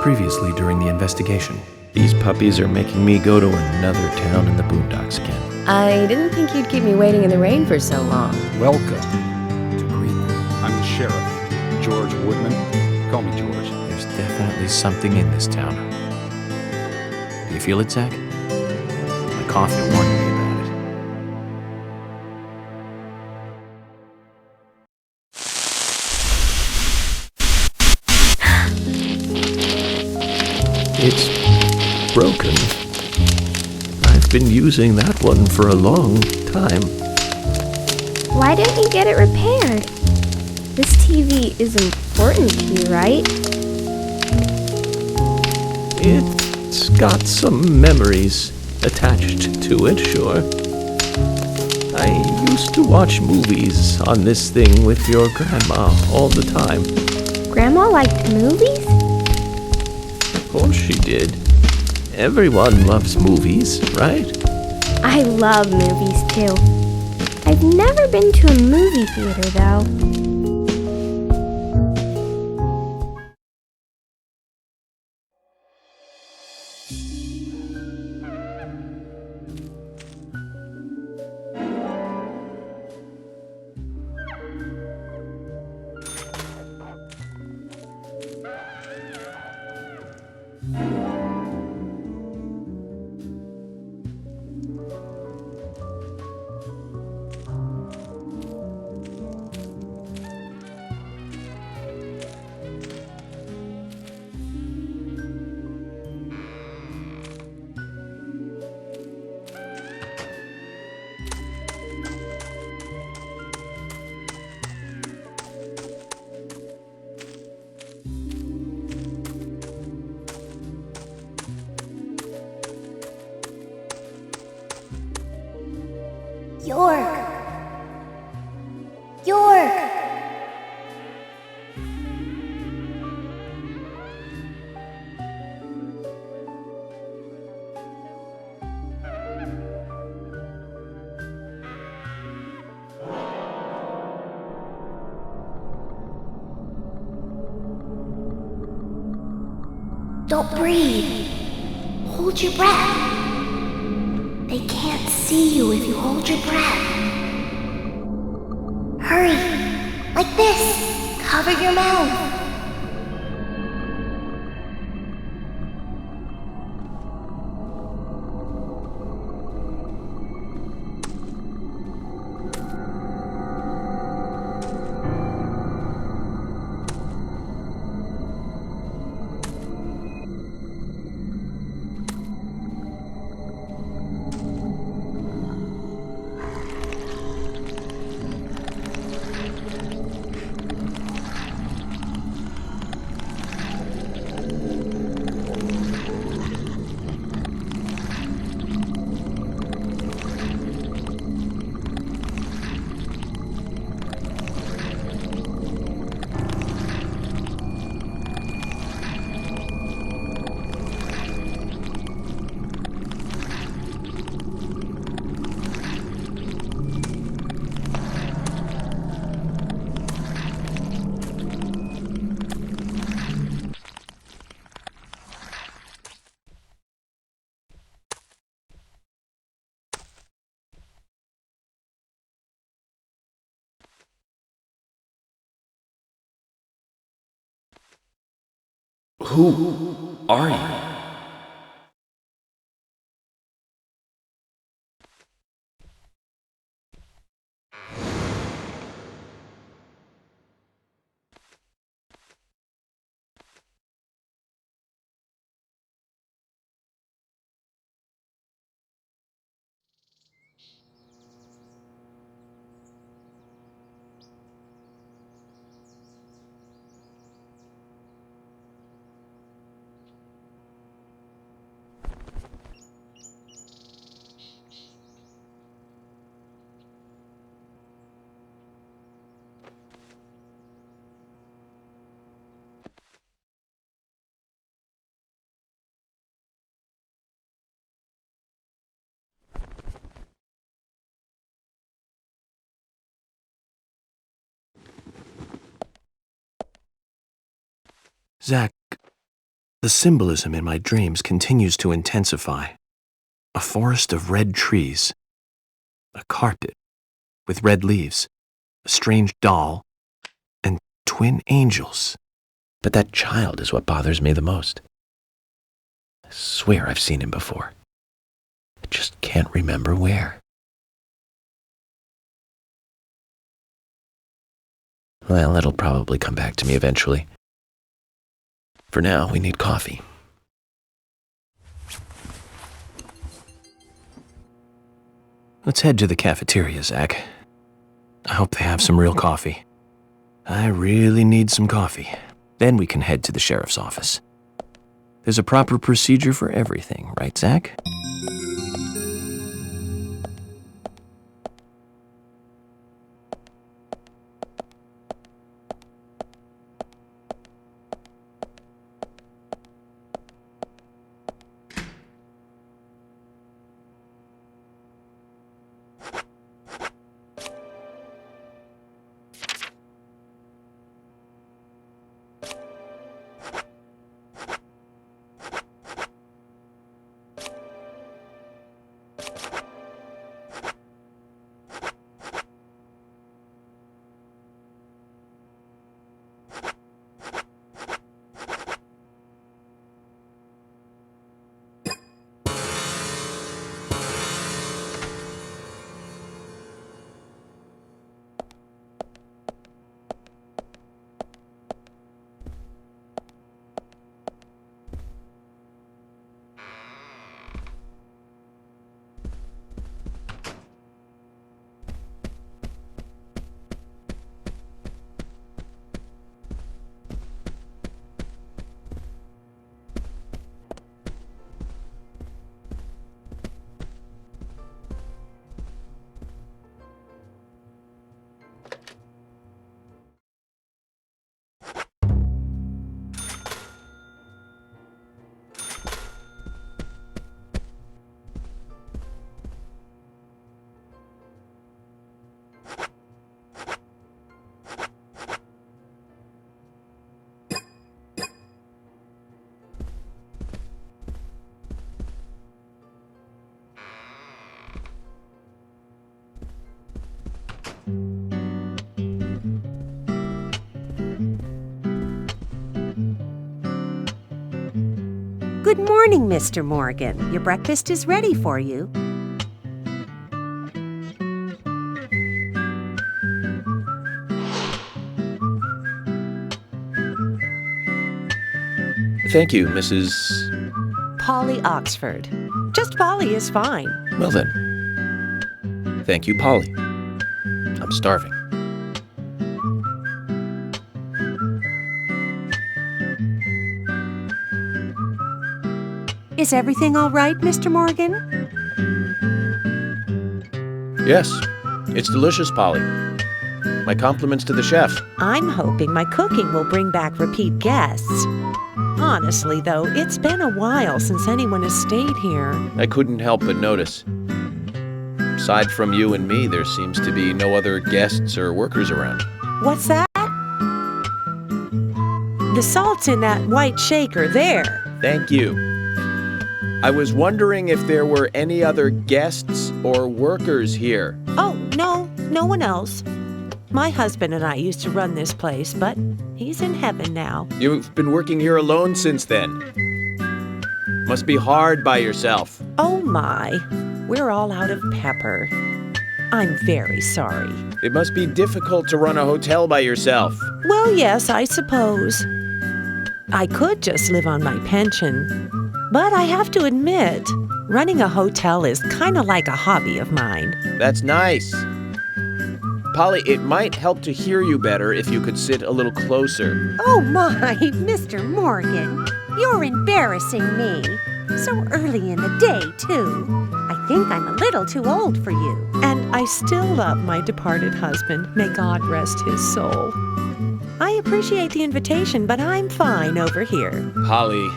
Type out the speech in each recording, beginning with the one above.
Previously during the investigation. These puppies are making me go to another town in the boondocks again. I didn't think you'd keep me waiting in the rain for so long. Welcome to Greenwood. I'm the sheriff, George Woodman. Call me George. There's definitely something in this town. Do you feel it, Zach? My coffee warned me about it. It's broken. I've been using that one for a long time. Why don't you get it repaired? This TV is important to you, right? It's got some memories attached to it, sure. I used to watch movies on this thing with your grandma all the time. Grandma liked movies? Of course she did. Everyone loves movies, right? I love movies too. I've never been to a movie theater though. York! York! Don't breathe. Hold your breath. They can't see you if you hold your breath. Hurry! Like this! Cover your mouth! Who are you? Zach, The symbolism in my dreams continues to intensify. A forest of red trees, a carpet with red leaves, a strange doll, and twin angels. But that child is what bothers me the most. I swear I've seen him before. I just can't remember where. Well, it'll probably come back to me eventually. For now, we need coffee. Let's head to the cafeteria, Zach. I hope they have some real coffee. I really need some coffee. Then we can head to the sheriff's office. There's a proper procedure for everything, right, Zach? Good morning, Mr. Morgan. Your breakfast is ready for you. Thank you, Mrs. Polly Oxford. Just Polly is fine. Well then. Thank you, Polly. I'm starving. Is everything all right, Mr. Morgan? Yes, it's delicious, Polly. My compliments to the chef. I'm hoping my cooking will bring back repeat guests. Honestly, though, it's been a while since anyone has stayed here. I couldn't help but notice. Aside from you and me, there seems to be no other guests or workers around. What's that? The salt's in that white shaker there. Thank you. I was wondering if there were any other guests or workers here. Oh, no one else. My husband and I used to run this place, but he's in heaven now. You've been working here alone since then. Must be hard by yourself. Oh my, we're all out of pepper. I'm very sorry. It must be difficult to run a hotel by yourself. Well, yes, I suppose. I could just live on my pension. But I have to admit, running a hotel is kind of like a hobby of mine. That's nice. Polly, it might help to hear you better if you could sit a little closer. Oh my, Mr. Morgan, you're embarrassing me. So early in the day, too. I think I'm a little too old for you. And I still love my departed husband. May God rest his soul. I appreciate the invitation, but I'm fine over here. Polly,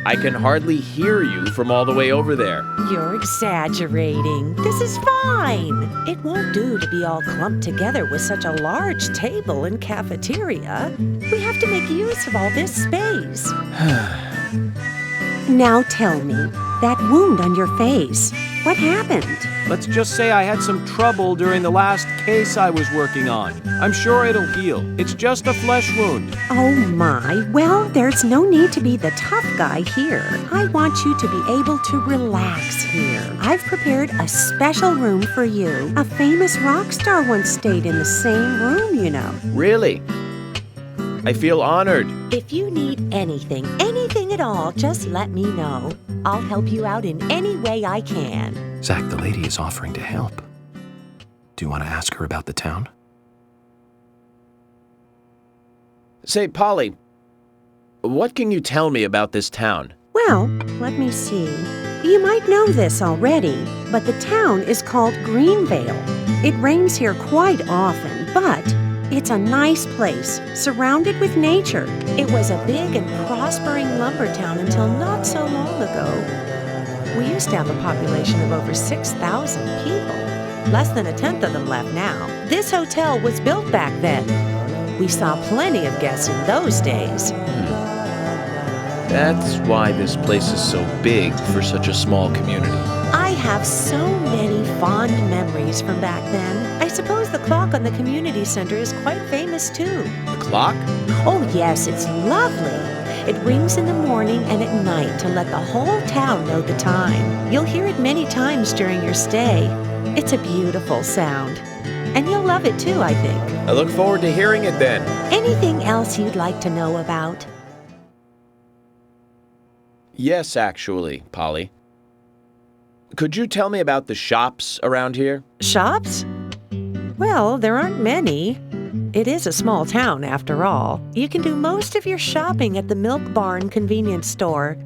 I can hardly hear you from all the way over there. You're exaggerating. This is fine. It won't do to be all clumped together with such a large table and cafeteria. We have to make use of all this space. Now tell me, that wound on your face, what happened? Let's just say I had some trouble during the last case I was working on. I'm sure it'll heal. It's just a flesh wound. Oh my, well, there's no need to be the tough guy here. I want you to be able to relax here. I've prepared a special room for you. A famous rock star once stayed in the same room, you know. Really? I feel honored. If you need anything at all, just let me know. I'll help you out in any way I can. Zach, the lady is offering to help. Do you want to ask her about the town? Say, Polly, what can you tell me about this town? Well, let me see. You might know this already, but the town is called Greenvale. It rains here quite often, but it's a nice place, surrounded with nature. It was a big and prospering lumber town until not so long ago. We used to have a population of over 6,000 people. Less than a tenth of them left now. This hotel was built back then. We saw plenty of guests in those days. That's why this place is so big for such a small community. I have so many fond memories from back then. I suppose the clock on the community center is quite famous too. The clock? Oh yes, it's lovely. It rings in the morning and at night to let the whole town know the time. You'll hear it many times during your stay. It's a beautiful sound. And you'll love it too, I think. I look forward to hearing it then. Anything else you'd like to know about? Yes, actually, Polly. Could you tell me about the shops around here? Shops? Well, there aren't many. It is a small town, after all. You can do most of your shopping at the Milk Barn convenience store.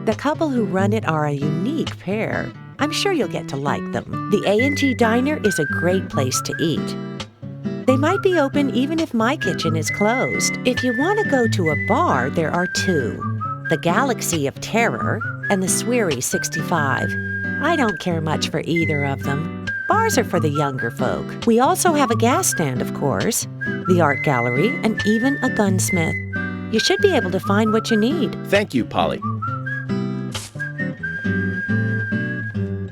The couple who run it are a unique pair. I'm sure you'll get to like them. The A&G Diner is a great place to eat. They might be open even if my kitchen is closed. If you want to go to a bar, there are two. The Galaxy of Terror and the Sweary 65. I don't care much for either of them. Bars are for the younger folk. We also have a gas stand, of course, the art gallery, and even a gunsmith. You should be able to find what you need. Thank you, Polly.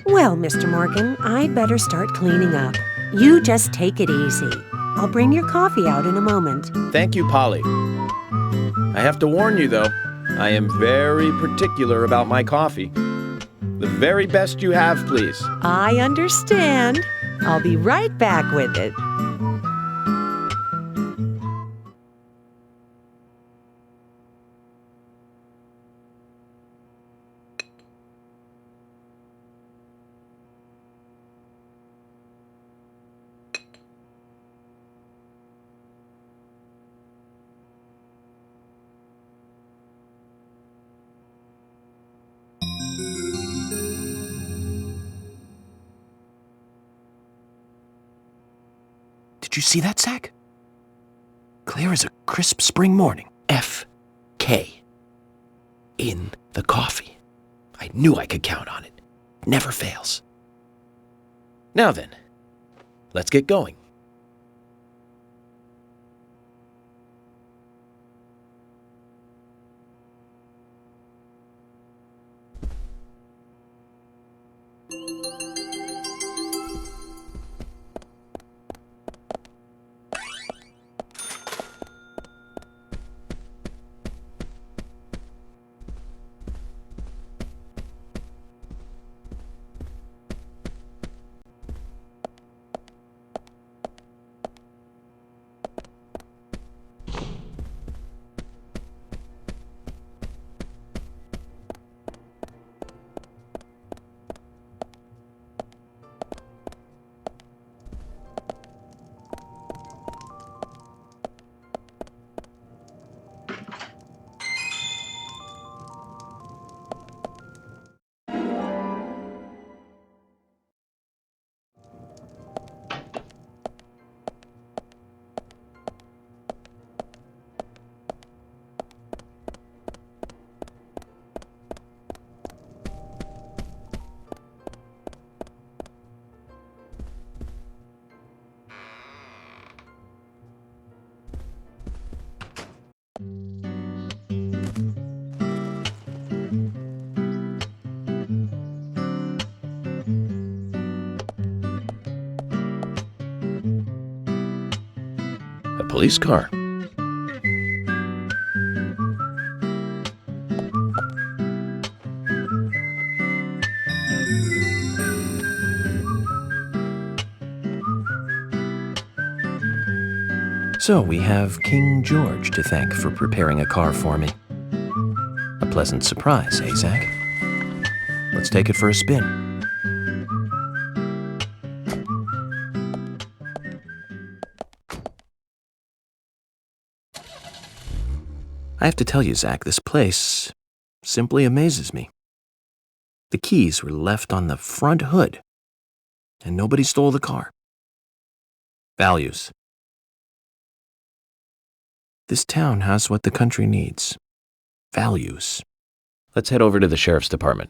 Well, Mr. Morgan, I'd better start cleaning up. You just take it easy. I'll bring your coffee out in a moment. Thank you, Polly. I have to warn you, though, I am very particular about my coffee. The very best you have, please. I understand. I'll be right back with it. Did you see that, Zach? Clear as a crisp spring morning. F.K. in the coffee. I knew I could count on it. Never fails. Now then, let's get going. police car. So we have King George to thank for preparing a car for me. A pleasant surprise, eh, Zach? Let's take it for a spin. I have to tell you, Zach, this place simply amazes me. The keys were left on the front hood, and nobody stole the car. Values. This town has what the country needs. Values. Let's head over to the sheriff's department.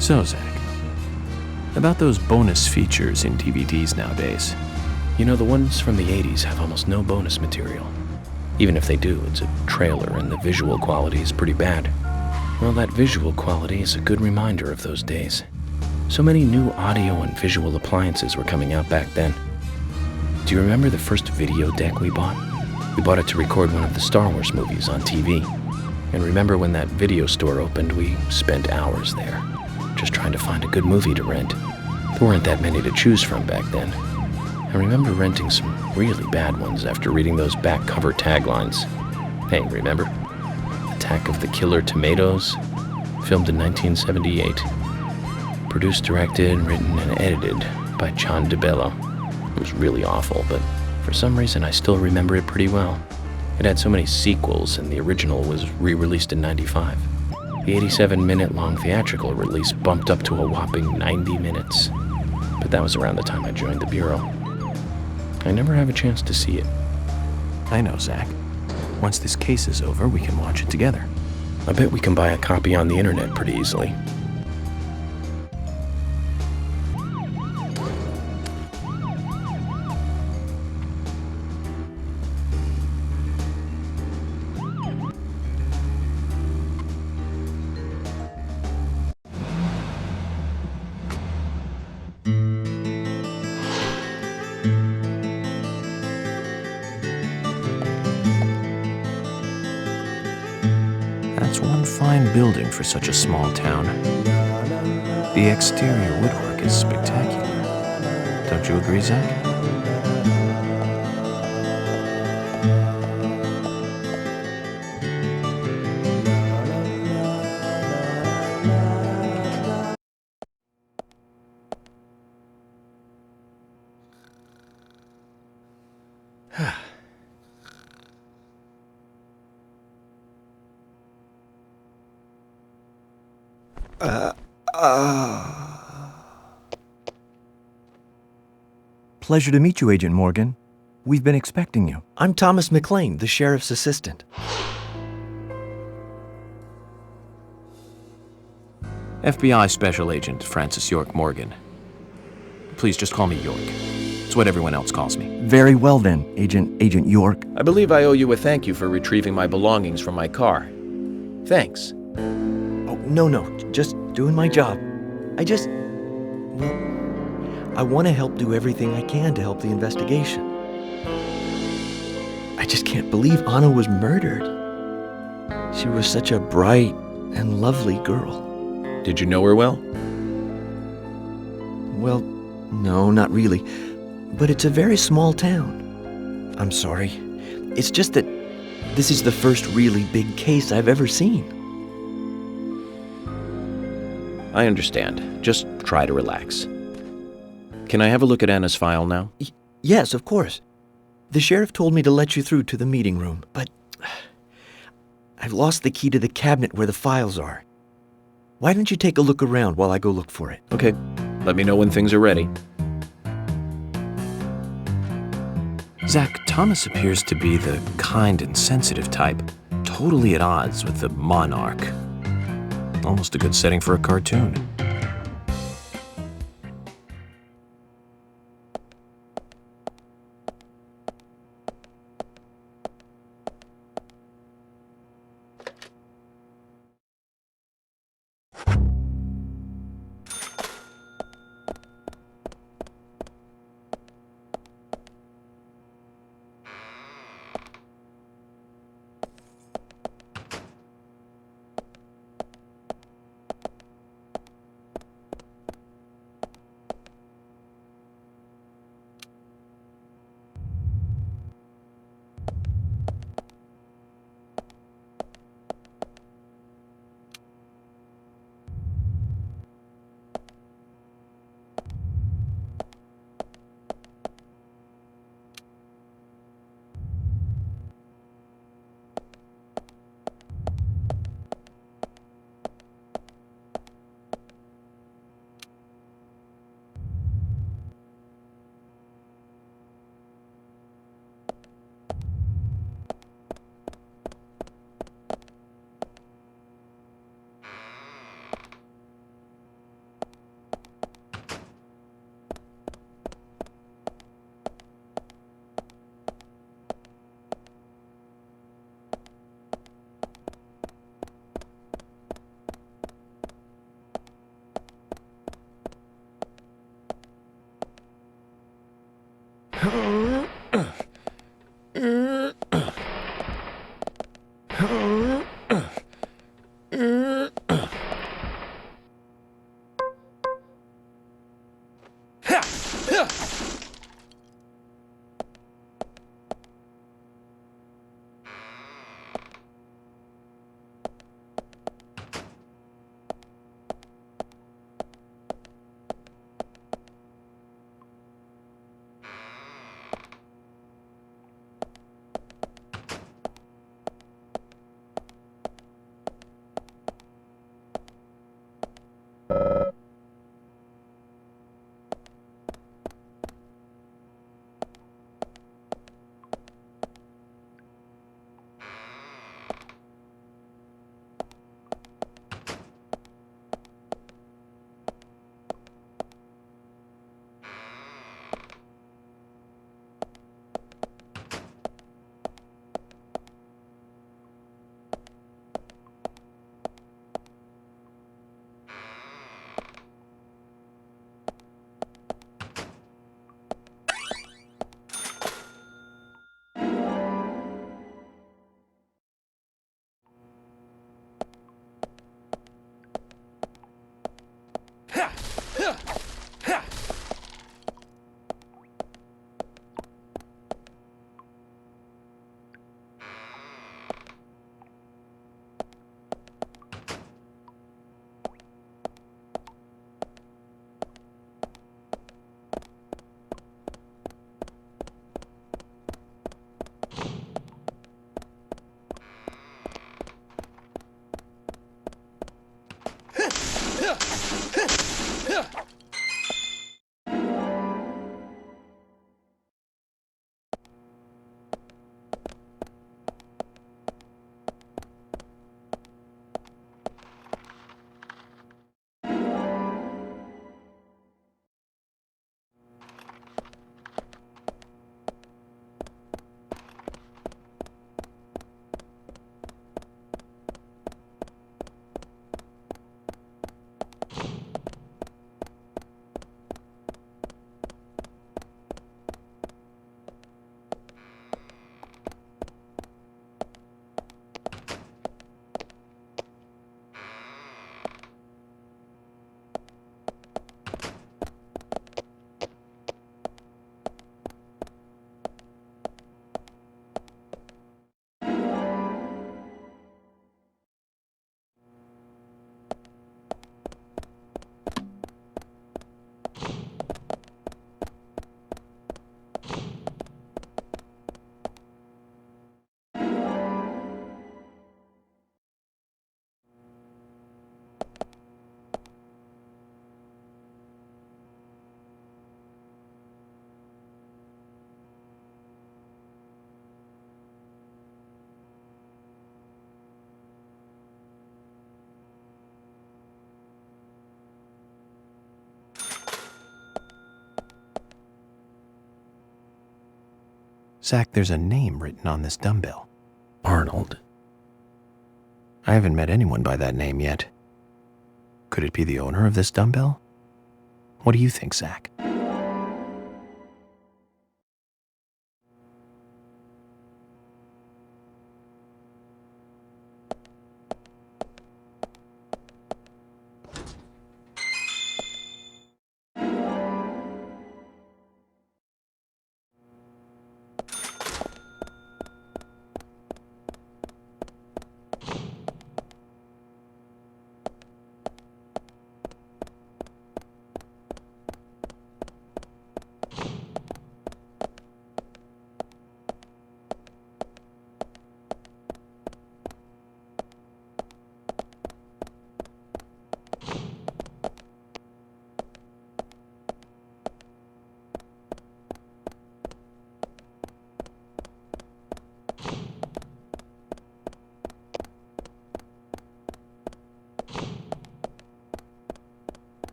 So, Zach, about those bonus features in DVDs nowadays. You know, the ones from the 80s have almost no bonus material. Even if they do, it's a trailer and the visual quality is pretty bad. Well, that visual quality is a good reminder of those days. So many new audio and visual appliances were coming out back then. Do you remember the first video deck we bought? We bought it to record one of the Star Wars movies on TV. And remember when that video store opened, we spent hours there, just trying to find a good movie to rent. There weren't that many to choose from back then. I remember renting some really bad ones after reading those back cover taglines. Hey, remember? Attack of the Killer Tomatoes, filmed in 1978. Produced, directed, written, and edited by John DeBello. It was really awful, but for some reason I still remember it pretty well. It had so many sequels, and the original was re-released in '95. The 87-minute-long theatrical release bumped up to a whopping 90 minutes. But that was around the time I joined the Bureau. I never have a chance to see it. I know, Zach. Once this case is over, we can watch it together. I bet we can buy a copy on the internet pretty easily. That's one fine building for such a small town. The exterior woodwork is spectacular. Don't you agree, Zach? Pleasure to meet you, Agent Morgan. We've been expecting you. I'm Thomas McLean, the sheriff's assistant. FBI Special Agent Francis Morgan. Please just call me York. It's what everyone else calls me. Very well then, Agent York. I believe I owe you a thank you for retrieving my belongings from my car. Thanks. Oh, no, just doing my job. I want to help do everything I can to help the investigation. I just can't believe Anna was murdered. She was such a bright and lovely girl. Did you know her well? Well, no, not really. But it's a very small town. I'm sorry. It's just that this is the first really big case I've ever seen. I understand. Just try to relax. Can I have a look at Anna's file now? Yes, of course. The sheriff told me to let you through to the meeting room, but I've lost the key to the cabinet where the files are. Why don't you take a look around while I go look for it? Okay, let me know when things are ready. Zach, Thomas appears to be the kind and sensitive type, totally at odds with the monarch. Almost a good setting for a cartoon. Zach, there's a name written on this dumbbell. Arnold. I haven't met anyone by that name yet. Could it be the owner of this dumbbell? What do you think, Zach?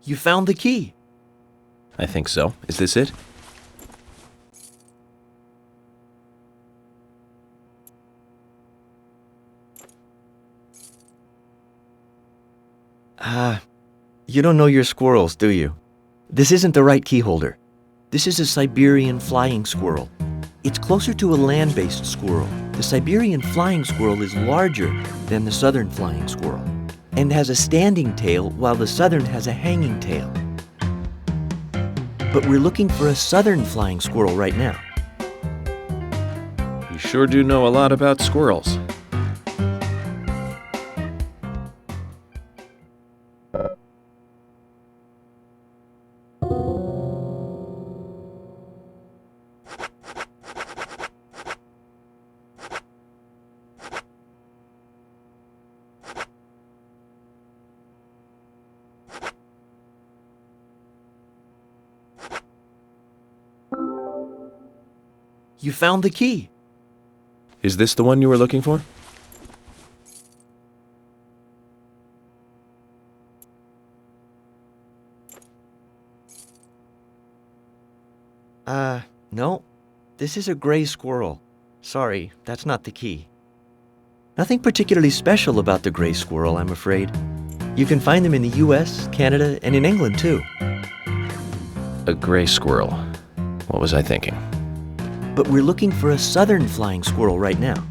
You found the key. I think so. Is this it? You don't know your squirrels, do you? This isn't the right key holder. This is a Siberian flying squirrel. It's closer to a land-based squirrel. The Siberian flying squirrel is larger than the southern flying squirrel and has a standing tail while the southern has a hanging tail. But we're looking for a southern flying squirrel right now. You sure do know a lot about squirrels. You found the key. Is this the one you were looking for? No. This is a gray squirrel. Sorry, that's not the key. Nothing particularly special about the gray squirrel, I'm afraid. You can find them in the US, Canada, and in England, too. A gray squirrel. What was I thinking? But we're looking for a southern flying squirrel right now.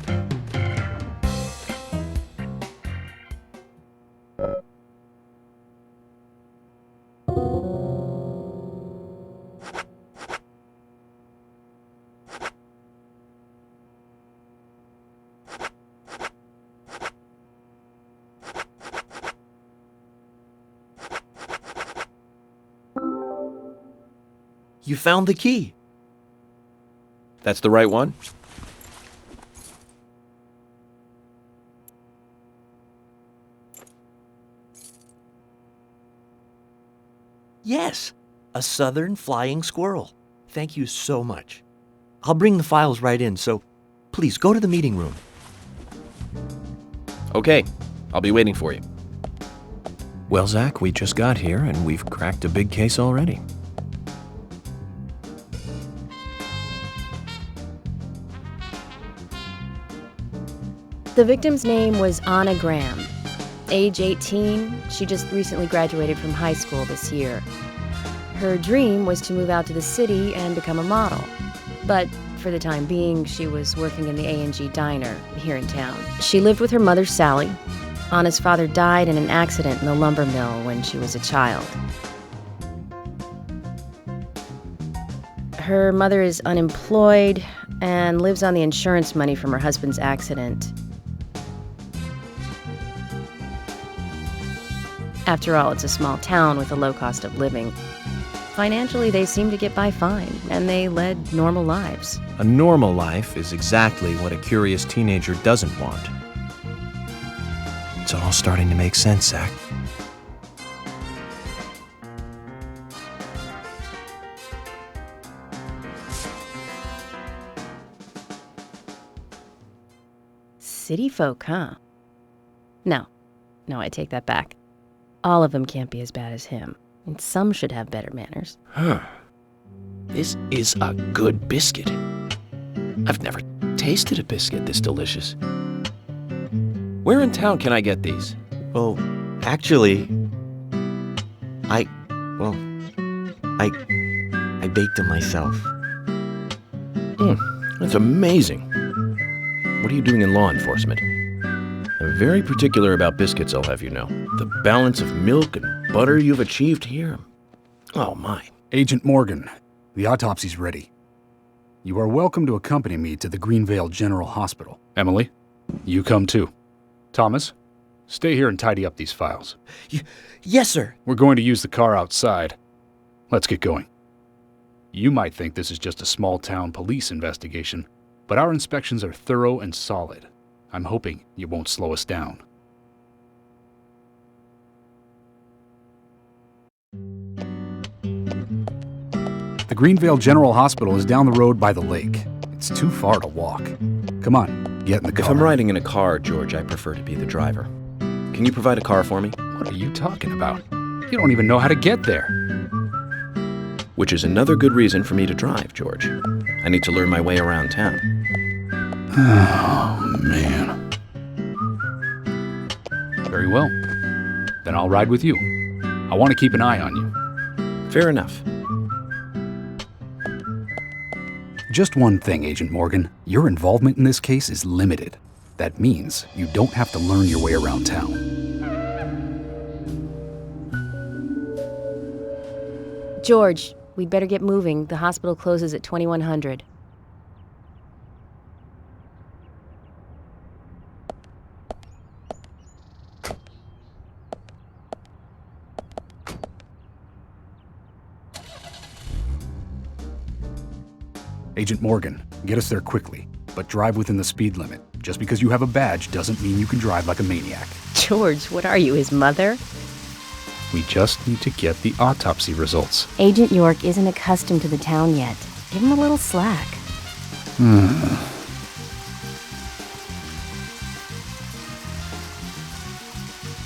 You found the key. That's the right one? Yes, a southern flying squirrel. Thank you so much. I'll bring the files right in, so please go to the meeting room. Okay, I'll be waiting for you. Well, Zach, we just got here and we've cracked a big case already. The victim's name was Anna Graham. Age 18, she just recently graduated from high school this year. Her dream was to move out to the city and become a model. But for the time being, she was working in the A&G diner here in town. She lived with her mother, Sally, Anna's father died in an accident in the lumber mill when she was a child. Her mother is unemployed and lives on the insurance money from her husband's accident. After all, it's a small town with a low cost of living. Financially, they seem to get by fine, and they led normal lives. A normal life is exactly what a curious teenager doesn't want. It's all starting to make sense, Zach. City folk, huh? No, I take that back. All of them can't be as bad as him, and some should have better manners. Huh. This is a good biscuit. I've never tasted a biscuit this delicious. Where in town can I get these? Well, actually, I baked them myself. That's amazing. What are you doing in law enforcement? I'm very particular about biscuits, I'll have you know. The balance of milk and butter you've achieved here. Oh, my. Agent Morgan, the autopsy's ready. You are welcome to accompany me to the Greenvale General Hospital. Emily, you come too. Thomas, stay here and tidy up these files. Yes, sir. We're going to use the car outside. Let's get going. You might think this is just a small-town police investigation, but our inspections are thorough and solid. I'm hoping you won't slow us down. The Greenvale General Hospital is down the road by the lake. It's too far to walk. Come on, get in the car. If I'm riding in a car, George, I prefer to be the driver. Can you provide a car for me? What are you talking about? You don't even know how to get there. Which is another good reason for me to drive, George. I need to learn my way around town. Oh, man. Very well. Then I'll ride with you. I want to keep an eye on you. Fair enough. Just one thing, Agent Morgan. Your involvement in this case is limited. That means you don't have to learn your way around town. George, we'd better get moving. The hospital closes at 2100. Agent Morgan, get us there quickly, but drive within the speed limit. Just because you have a badge doesn't mean you can drive like a maniac. George, what are you, his mother? We just need to get the autopsy results. Agent York isn't accustomed to the town yet. Give him a little slack.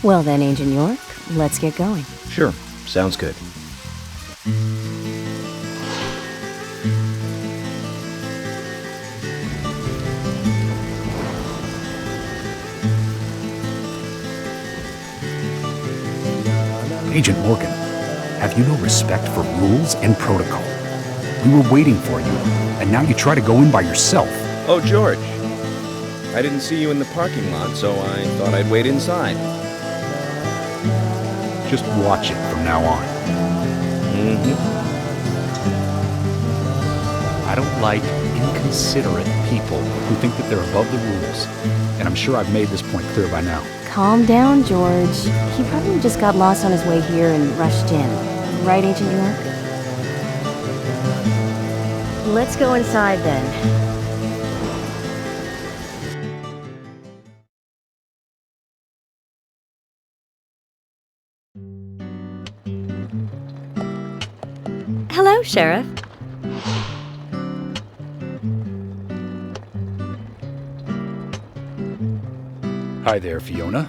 Well then, Agent York, let's get going. Sure, sounds good. Agent Morgan, have you no respect for rules and protocol? We were waiting for you, and now you try to go in by yourself. Oh, George. I didn't see you in the parking lot, so I thought I'd wait inside. Just watch it from now on. I don't like inconsiderate people who think that they're above the rules, and I'm sure I've made this point clear by now. Calm down, George. He probably just got lost on his way here and rushed in. Right, Agent York? Let's go inside then. Hello, Sheriff. Hi there, Fiona.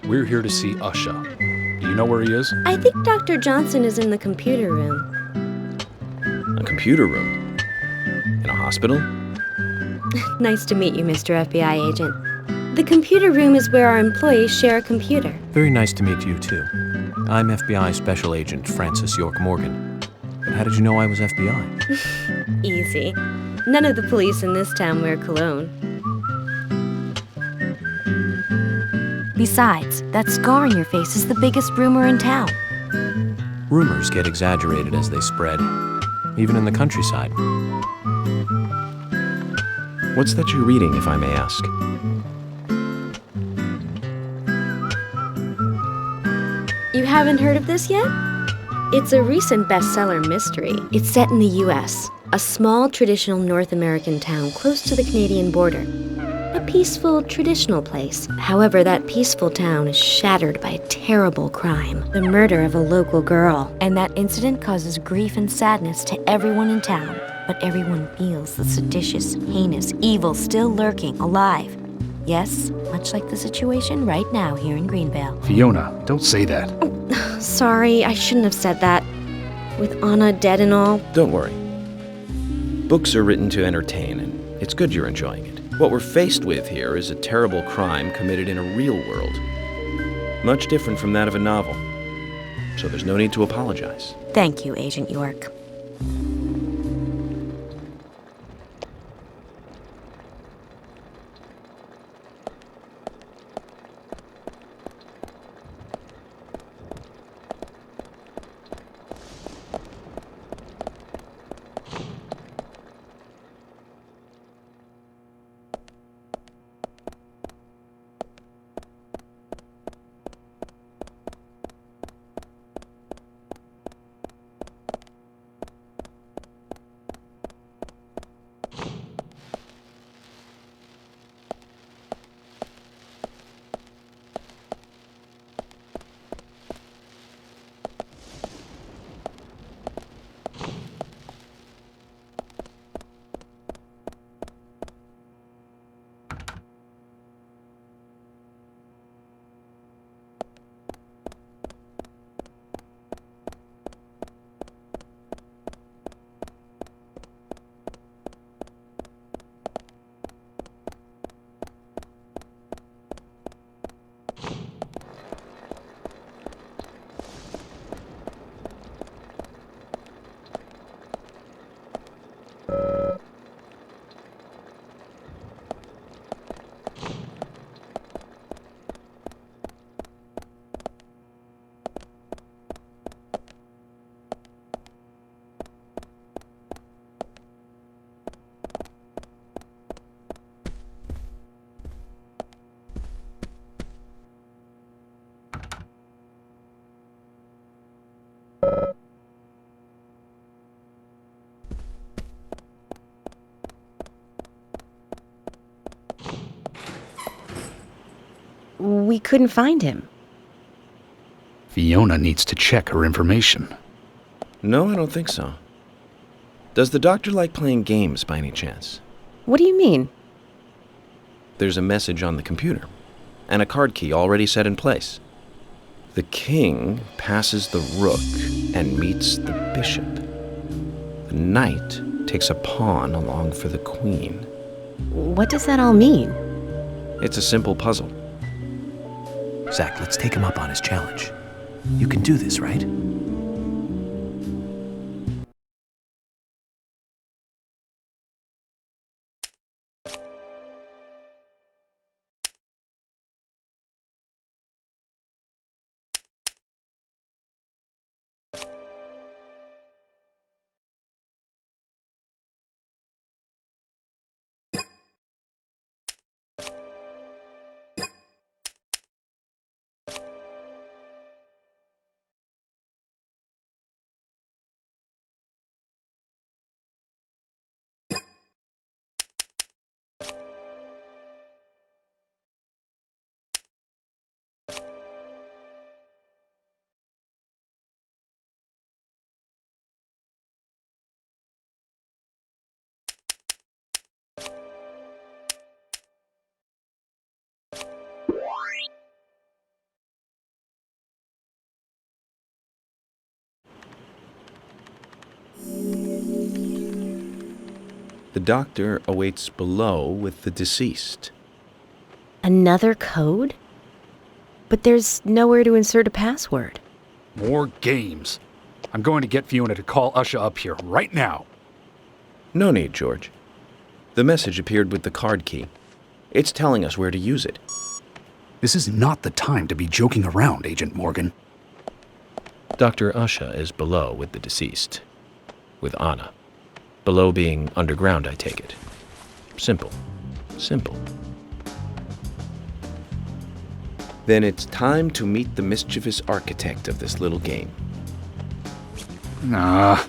We're here to see Usha. Do you know where he is? I think Dr. Johnson is in the computer room. A computer room? In a hospital? Nice to meet you, Mr. FBI agent. The computer room is where our employees share a computer. Very nice to meet you, too. I'm FBI Special Agent Frensis Morghan. But how did you know I was FBI? Easy. None of the police in this town wear cologne. Besides, that scar on your face is the biggest rumor in town. Rumors get exaggerated as they spread, even in the countryside. What's that you're reading, if I may ask? You haven't heard of this yet? It's a recent bestseller mystery. It's set in the US, a small traditional North American town close to the Canadian border. A peaceful, traditional place. However, that peaceful town is shattered by a terrible crime. The murder of a local girl. And that incident causes grief and sadness to everyone in town. But everyone feels the seditious, heinous evil still lurking, alive. Yes, much like the situation right now here in Greenvale. Fiona, don't say that. Sorry, I shouldn't have said that. With Anna dead and all. Don't worry. Books are written to entertain, and it's good you're enjoying it. What we're faced with here is a terrible crime committed in a real world. Much different from that of a novel. So there's no need to apologize. Thank you, Agent York. We couldn't find him. Fiona needs to check her information. No, I don't think so. Does the doctor like playing games by any chance? What do you mean? There's a message on the computer, and a card key already set in place. The king passes the rook and meets the bishop. The knight takes a pawn along for the queen. What does that all mean? It's a simple puzzle. Zach, let's take him up on his challenge. You can do this, right? The doctor awaits below with the deceased. Another code? But there's nowhere to insert a password. More games. I'm going to get Fiona to call Usha up here right now. No need, George. The message appeared with the card key. It's telling us where to use it. This is not the time to be joking around, Agent Morgan. Dr. Usha is below with the deceased. With Anna. Below being underground, I take it. Simple. Simple. Then it's time to meet the mischievous architect of this little game. Nah.